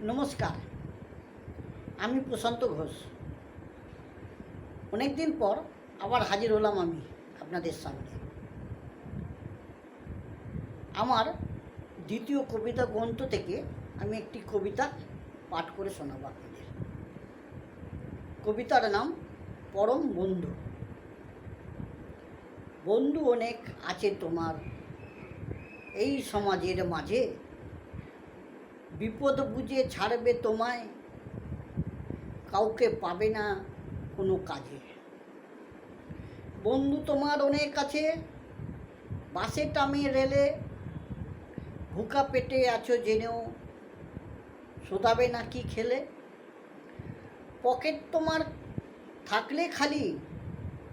নমস্কার, আমি প্রশান্ত ঘোষ। অনেক দিন পর আবার হাজির হলাম আমি আপনাদের সামনে। আমার দ্বিতীয় কবিতা গ্রন্থ থেকে আমি একটি কবিতা পাঠ করে শোনাব আপনাদের। কবিতার নাম পরম বন্ধু। বন্ধু অনেক আছে তোমার এই সমাজের মাঝে, বিপদ বুঝে ছাড়বে তোমায়, কাউকে পাবে না কোনো কাজে। বন্ধু তোমার অনেক আছে বাসে টামে রেলে, ভুকা পেটে আছো জেনেও শোধাবে না কি খেলে। পকেট তোমার থাকলে খালি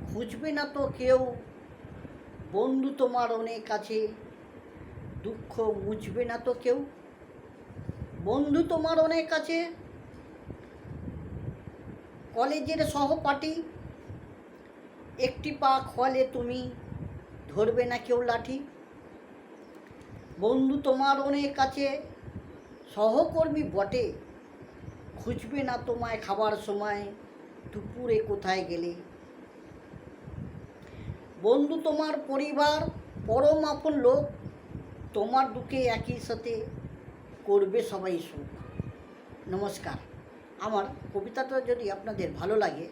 খুঁজবে না তো কেউ, বন্ধু তোমার অনেক আছে দুঃখ মুছবে না তো কেউ। বন্ধু তোমার অনেক আছে কলেজের সহপাঠী, একটি পা খোয়ালে তুমি ধরবে না কেউ লাঠি। বন্ধু তোমার অনেক আছে সহকর্মী বটে, খুঁজবে না তোমায় খাবার সময় দুপুরে কোথায় গেলে। বন্ধু তোমার পরিবার পরম আপন লোক, তোমার দুঃখে একই সাথে করবে সবাই সুখ। নমস্কার। আমার কবিতাটা যদি আপনাদের ভালো লাগে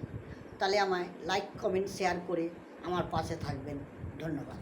তাহলে আমায় লাইক কমেন্ট শেয়ার করে আমার পাশে থাকবেন। ধন্যবাদ।